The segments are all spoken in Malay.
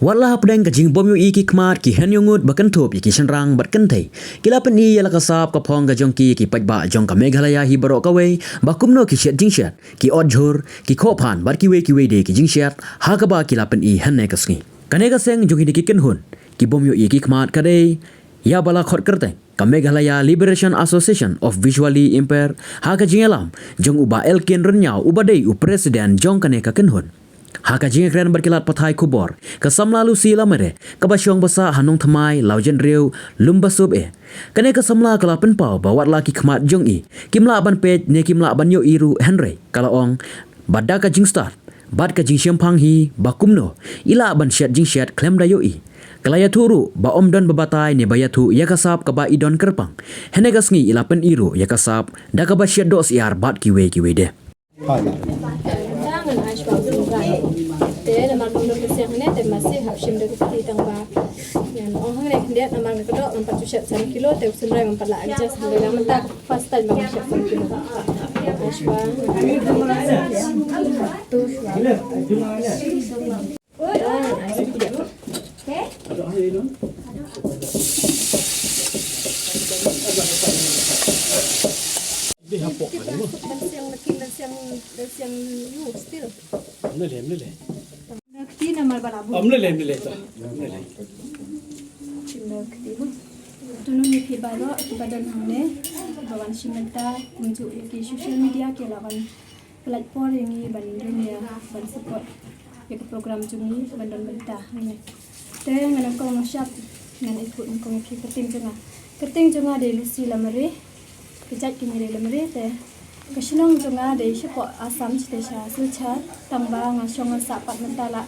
Wala pedang kajing bom yu iki kmat ki hen yungut bakan top ki senrang bat kentai. Kila peni yala kasap ka phong ka jongki ki pajba jong ka Meghalaya hi barok ka wei bakumno ki shet jingshat ki odjur ki khopan bat ki we de ki jingshat ha ka ba kila pen i hen ne kasngi. Kane ka seng jong hi ki ken hun ki bom yu iki kmat ka dei ya bala khot kerte ka Meghalaya Liberation Association of Visually Impaired ha ka jingelam jong uba elken renyau uba dei u president jong kane ka ken hun. Haka jinga kren berkilat pathai kubor kasam lalu sila mere kabasyong basa hanong thamai laujen riu lumba sub kane kasamla kala penpau bawat laki khmat jong i kimla ban pej ne kimla ban yo iru henry kala ong badda ka jing start bad ka jing syempang hi bakumno ila ban syat jing syat klem da yo i kala ya turu ba omdon babatai ne bayatu yakasap ka ba idon kerpang hene gasngi ila pen iru yakasap da ka ba syat dos iar bad kiwe de Thế là mặt được cái xem nét để mà sẽ học sinh được cái tăng ba. Ông hàng này khné là mang cái đó làm 4 kilo từ sân bay mang lại just để làm ta first time mang 1 kilo. Ashwa. Tu. Đi học bộ phải đúng không? Yang you still. Lên. Tí nào mà bà làm. Lên rồi. Tu nu ni phi balo badan hamne bawan simenta kunju ki social media ke lawan platform ini ban dunia ban support ke program jungi ban don benta ne. Te ngan ko no shop ngan ikut ko phi keting junga de lusi lamare kejat kini de lamare te Kasinong junga de sipo asam stesha sucha tamba nga shonga sa pat mentala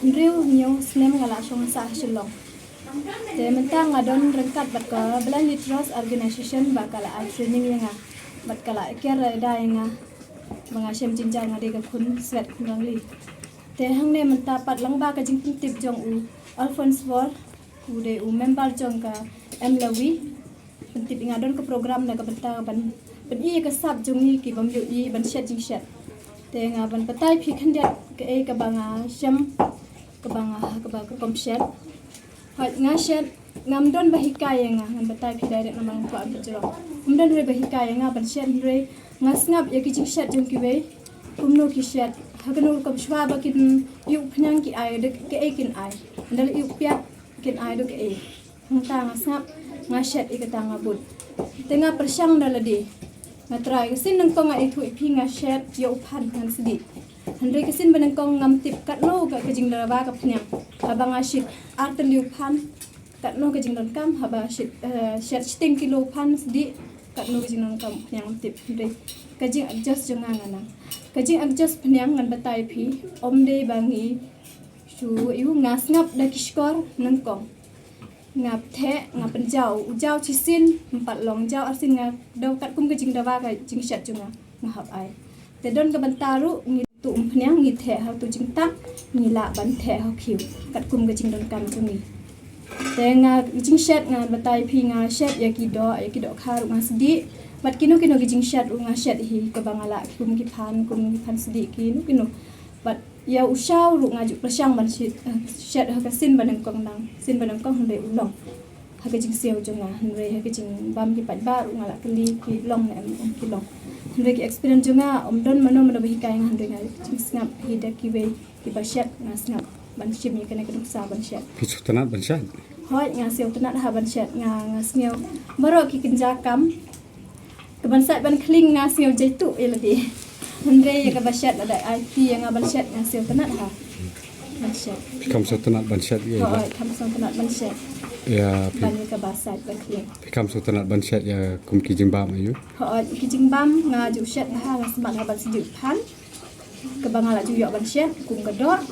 riu new snem ngala shonga sa shilong te menta nga don rengkat bat ka blind trust organization bakala training nga bat kala kera da nga mga shem jinjang nga de ka kun sweat ngli te hangne menta pat lang ba ka jing tip jong u Alphonse Wall u de u member jong ka Lawi tip nga don ka program na ka benta ban Bani ka sab jungi ki bam yu i ban shet jing shet te nga ban patai phi khandet ke e ka banga sham ka banga ka ba ka kom shet hat nga shet ngam don bahikay nga ngam patai phi direct namang ko am jero ngam don re bahikay nga ban shet re nga snap ya ki jing shet jung ki we kumno ki shet haganul kam shwa ba kin yu phnyang ki ai de ke e kin ai ndal yu pya kin ai do ke e ngta nga snap nga shet i ka tanga bud te nga persyang daladi Natrai kesin nengkong ai thu ipi nga shet yo uphan kan sedi. Handre kesin benengkong ngam tip katno ka kejing darawa ka pnyang. Abang asyik artel liu pan katno kejing don kam haba asyik shet 10 kilo pan sedi katno kejing don kam pnyang tip handre kejing adjust jonga ngana. Kejing adjust pnyang ngan batai pi omde bangi su iu ngas ngap da kiskor nengkong. Ngap the ngap penjau ujau cisin 4 long jau arsin ngap dau kat kum ke jing dawa ka jing shat junga ngahap ai te don ka bantaru ngi tu phnyang ngi the ha tu jing tak ngi la ban the ha khiu kat kum ke jing don kam jungi te nga jing shat nga batai phi nga shat ya ki do kharu nga sedi bat kino ki jing shat nga shat hi ka bangala kum ki phan sedi kino bat ya usau ru ngaju prasyang ban shet ha ka sin banang kong hande ulong ha ka jing seo jonga hande ha ka jing bam ki pat ba ru ngala kli ki long na ki long hande ki experience jonga don mano bahikay nga hande nga jing snap hida ki we ki ba shet nga snap ban shim ni kana ka sa ban shet Pichutanat ban shet hoi nga seo tanat ha ban shet nga sneo baro ki kinja kam ka ban sat ban kling nga sneo jaitu eladi Andre ya ka basyat ada IT yang abal syat yang sel tenat ha. Basyat. Pikam sutanat ban shet ya. Oh, kam tenat basyat. Ya Ban ka basat baklian. pikam sutanat ban shet ya kum ki jimbam ayu. Oh, ki jingbam nga ju syat ha sebat ha ban sejuk pan. Ke bangala ju yok ban syat kum ka dor.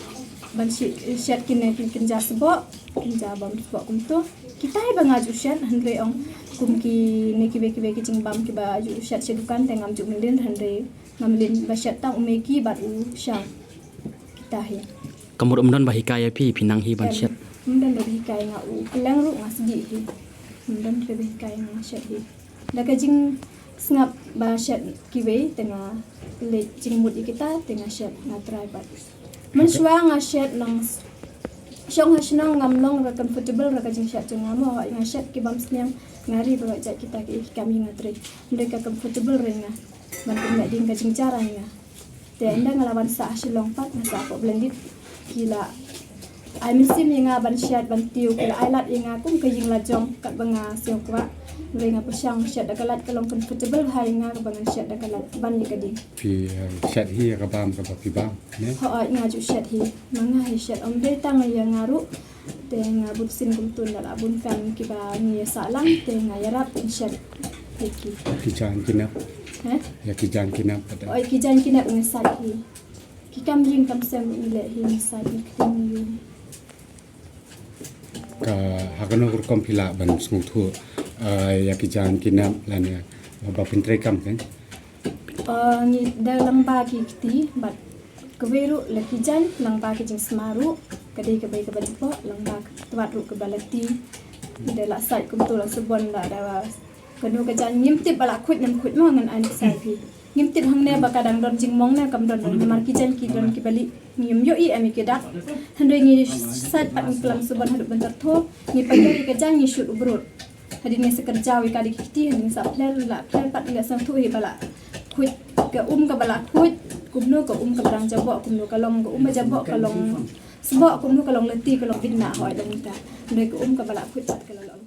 Ban syat kine kinja sebok, kinja bam sebok kum tu. Kita ai bang aju syat andre ong kum ki ne ki ki jingbam ki ba ju syat sedukan tengam ju melin andre ngamlin basyat tang umeki baru syang kita hi kamur umdan bahikaya pi pinang hi ban shet umdan bahikaya nga u kelang ru nga sedi hi umdan bahikaya nga syat hi da ka jing snap basyat kiwe tengah le jing mut kita tengah syat nga try bat men shwa nga syat nang Syong hasinang ngamlong ra comfortable ra kajing syat jong ngamo ha inga syat ki bam sniang ngari ba jat kita ki kami ngatri mereka comfortable renga man kum ding kajing cara nga te enda ngalawan sa silong pat masa ko blended kila ai misim inga ban syat ban tiu kila ai lat inga kum kajing lajong kat banga siok wa renga pesyang syat dakalat kalong comfortable hai inga ka bangan syat dakalat ban ni kading Pi syat hi ka bam ka pi bam ne. ha inga ju syat hi manga hi syat om de tang ya ngaru te nga but sin kum tun dala bun kan ki ba ni salang te nga yarap in syat iki Ki jan kinap ya ki jan kinap pada. oi ki jan kinap ngi sat hi ki kam jing kam sem ile hi ni sat ni kiting yu Ka hakano kur kom pila ban smu thu ya ki jan kinap lan ya ba pintre kam kan. ni dalam ba ki kiti bat keweru la ki jan lang ba ki jing smaru kadai ke bai ke badi po lang ba twat ru ke balati de la sat kum tu la sebon la da kanu ke jan ngim tip bala khut nam khut mo ngan an sai pi ngim tip hang ne ba kadang don jing mong ne kam don mar ki jan ki don ki bali ngim yo I ami ke dak handai ngi sat pat pelang sebon hadup bentar tho ngi pagi ke jan ngi shoot ubrut hadi ni sekerja wi kadi kiti hadi sa plan la plan pat enggak sang tu hi bala khut ke ke bala khut kumno ke ke barang jabok kumno kalong ke jabok kalong sebab kumno kalong leti kalong bina hoi dan kita mereka ke bala khut pat kalong